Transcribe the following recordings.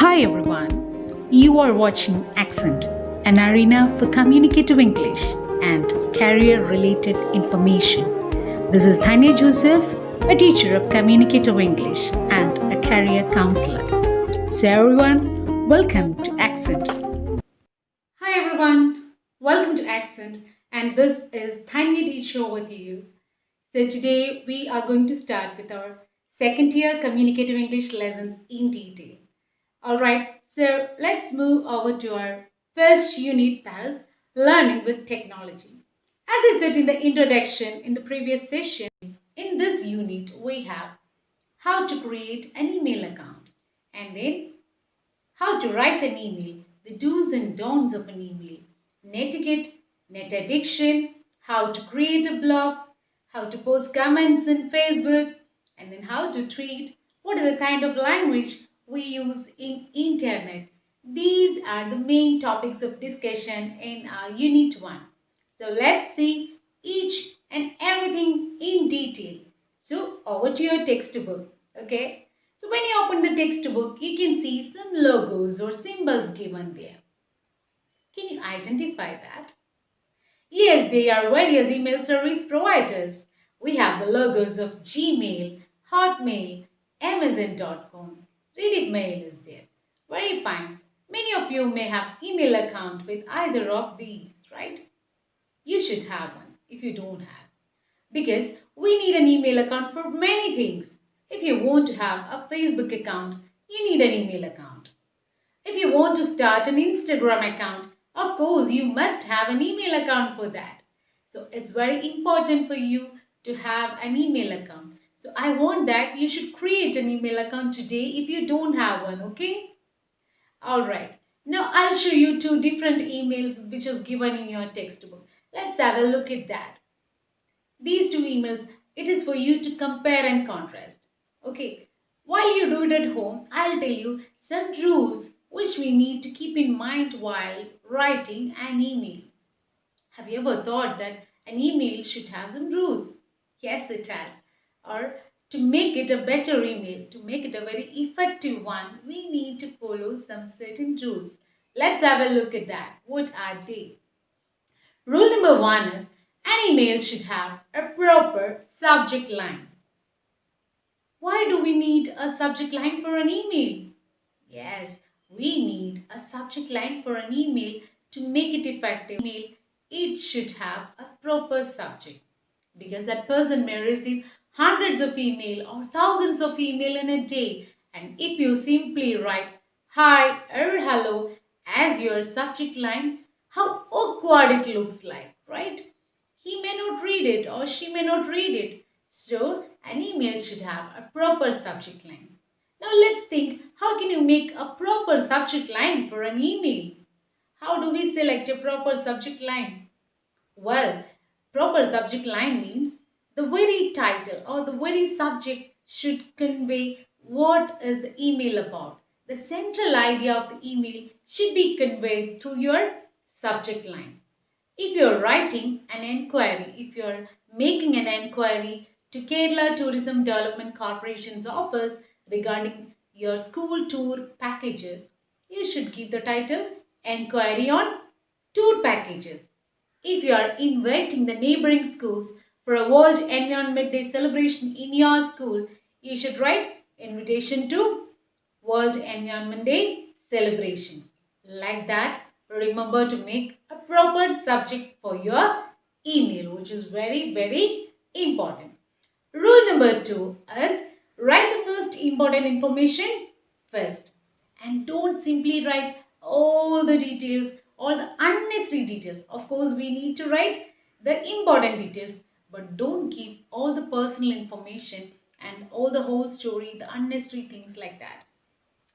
Hi everyone, you are watching Accent, an arena for communicative English and career related information. This is Tanya Joseph, a teacher of communicative English and a career counselor. So, everyone, welcome to Accent. Hi everyone, welcome to Accent, and this is Tanya teacher with you. So, today we are going to start with our second year communicative English lessons in detail. Alright, so let's move over to our first unit, that is learning with technology. As I said in the introduction in the previous session, in this unit we have how to create an email account and then how to write an email, the do's and don'ts of an email, netiquette, net addiction, how to create a blog, how to post comments in Facebook, and then how to tweet, what is the kind of language we use in internet. These are the main topics of discussion in our unit 1. So let's see each and everything in detail. So over to your textbook. Okay. So when you open the textbook, you can see some logos or symbols given there. Can you identify that? Yes, they are various email service providers. We have the logos of Gmail, Hotmail, Amazon.com, Reddit Mail is there. Very fine. Many of you may have email account with either of these, right? You should have one if you don't have. Because we need an email account for many things. If you want to have a Facebook account, you need an email account. If you want to start an Instagram account, of course you must have an email account for that. So it's very important for you to have an email account. So I want that you should create an email account today if you don't have one, okay? Alright, now I'll show you two different emails which is given in your textbook. Let's have a look at that. These two emails, it is for you to compare and contrast. Okay, while you do it at home, I'll tell you some rules which we need to keep in mind while writing an email. Have you ever thought that an email should have some rules? Yes, it has. Or to make it a better email, to make it a very effective one, we need to follow some certain rules. Let's have a look at that. What are they? Rule number 1 is an email should have a proper subject line. Why do we need a subject line for an email? Yes, we need a subject line for an email to make it effective. It should have a proper subject because that person may receive hundreds of email or thousands of email in a day, and if you simply write hi or hello as your subject line, how awkward it looks like, right? He may not read it or she may not read it. So an email should have a proper subject line. Now let's think, how can you make a proper subject line for an email? How do we select a proper subject line? Well, proper subject line means the very title or the very subject should convey what is the email about. The central idea of the email should be conveyed through your subject line. If you are writing an enquiry, if you are making an enquiry to Kerala Tourism Development Corporation's office regarding your school tour packages, you should give the title Enquiry on Tour Packages. If you are inviting the neighboring schools for a World Environment Day celebration in your school, you should write Invitation to World Environment Day celebrations. Like that, remember to make a proper subject for your email, which is very important. Rule number 2 is write the most important information first, and don't simply write all the details, all the unnecessary details. Of course, we need to write the important details, but don't give all the personal information and all the whole story, the unnecessary things like that.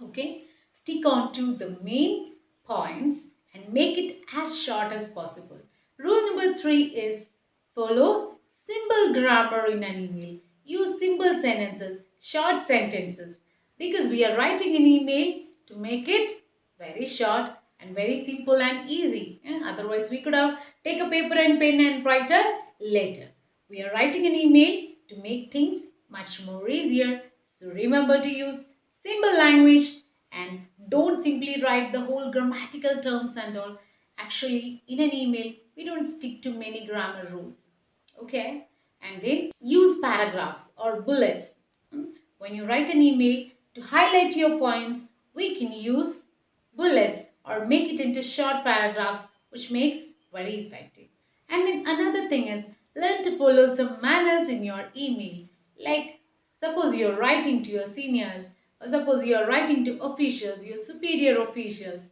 Okay, stick on to the main points and make it as short as possible. Rule number 3 is follow simple grammar in an email. Use simple sentences, short sentences, because we are writing an email to make it very short and very simple and easy. Otherwise, we could have take a paper and pen and write a letter. We are writing an email to make things much more easier. So remember to use simple language And don't simply write the whole grammatical terms and all. Actually, in an email, we don't stick to many grammar rules. Okay? And then use paragraphs or bullets. Hmm? When you write an email, to highlight your points, we can use bullets or make it into short paragraphs, which makes very effective. And then another thing is, learn to follow some manners in your email. Like suppose you're writing to your seniors, or suppose you're writing to officials, your superior officials.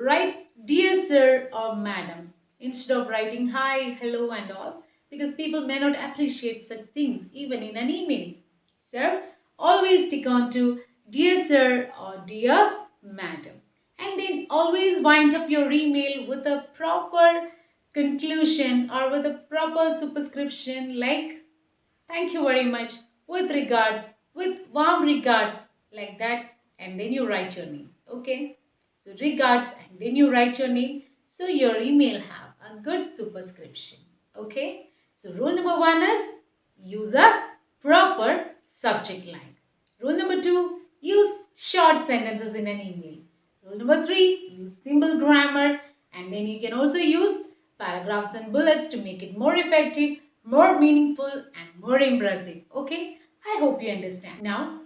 Write dear sir or madam instead of writing hi, hello and all, because people may not appreciate such things even in an email. Sir, always stick on to dear sir or dear madam. And then always wind up your email with a proper conclusion or with a proper superscription like thank you very much, with regards, with warm regards, like that, and then you write your name. Okay? So regards and then you write your name. So your email have a good superscription. Okay? So rule number 1 is use a proper subject line. Rule number 2, use short sentences in an email. Rule number 3, use simple grammar, and then you can also use paragraphs and bullets to make it more effective, more meaningful and more impressive. Okay, I hope you understand. Now,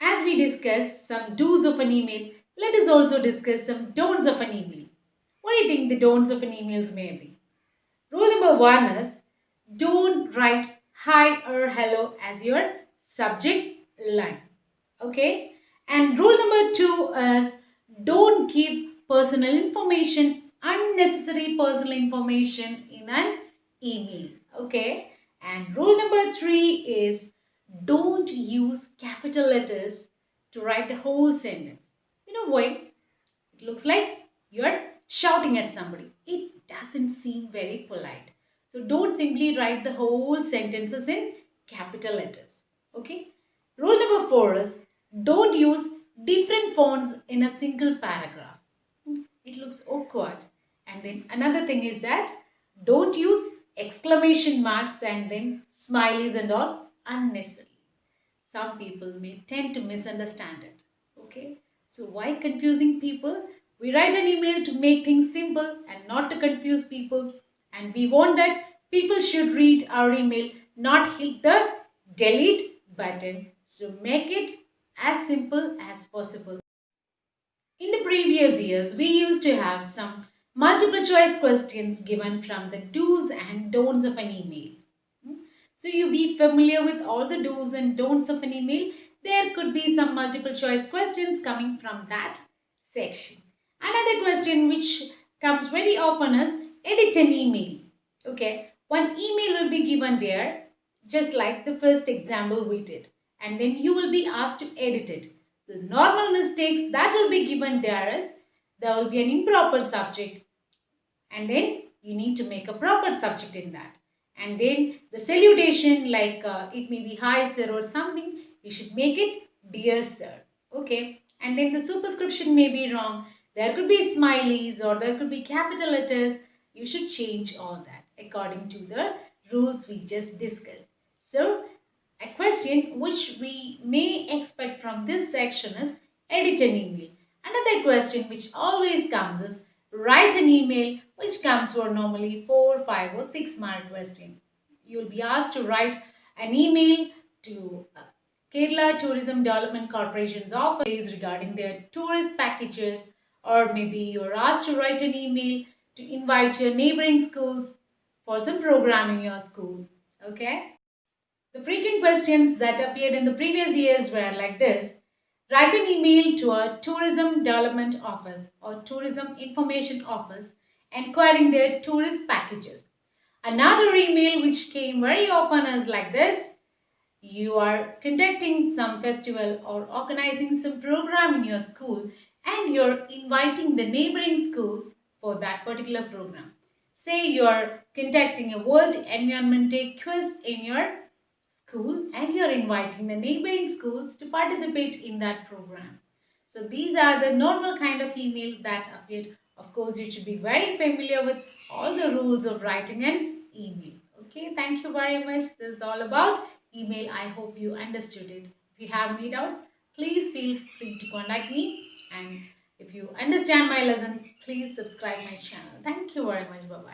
as we discuss some do's of an email, let us also discuss some don'ts of an email. What do you think the don'ts of an email may be? Rule number 1 is don't write hi or hello as your subject line. Okay, and rule number 2 is don't give personal information, unnecessary personal information in an email. Okay, and rule number 3 is don't use capital letters to write the whole sentence. You know why? It looks like you're shouting at somebody. It doesn't seem very polite. So don't simply write the whole sentences in capital letters. Okay. Rule number 4 is don't use different fonts in a single paragraph. It looks awkward. And then another thing is that don't use exclamation marks and then smileys and all unnecessarily. Some people may tend to misunderstand it. Okay, so why confusing people? We write an email to make things simple and not to confuse people, and we want that people should read our email, not hit the delete button. So make it as simple as possible. In the previous years, we used to have some multiple choice questions given from the do's and don'ts of an email. So you be familiar with all the do's and don'ts of an email. There could be some multiple choice questions coming from that section. Another question which comes very often is edit an email. Okay, one email will be given there just like the first example we did, and then you will be asked to edit it. The normal mistakes that will be given there is there will be an improper subject and then you need to make a proper subject in that. And then the salutation like it may be hi sir or something, you should make it dear sir. Okay. And then the superscription may be wrong. There could be smileys or there could be capital letters. You should change all that according to the rules we just discussed. So a question which we may expect from this section is edit an email. Another question which always comes is write an email, which comes for normally 4, 5 or 6 mark question. You will be asked to write an email to Kerala Tourism Development Corporation's office regarding their tourist packages, or maybe you're asked to write an email to invite your neighboring schools for some program in your school. Okay? The frequent questions that appeared in the previous years were like this. Write an email to a tourism development office or tourism information office enquiring their tourist packages. Another email which came very often is like this. You are conducting some festival or organizing some program in your school and you're inviting the neighboring schools for that particular program. Say you're conducting a World Environment Day quiz in your school and you're inviting the neighboring schools to participate in that program. So these are the normal kind of email that appeared. Of course, you should be very familiar with all the rules of writing an email. Okay, thank you very much. This is all about email. I hope you understood it. If you have any doubts, please feel free to contact me And if you understand my lessons, please subscribe my channel. Thank you very much. Bye bye.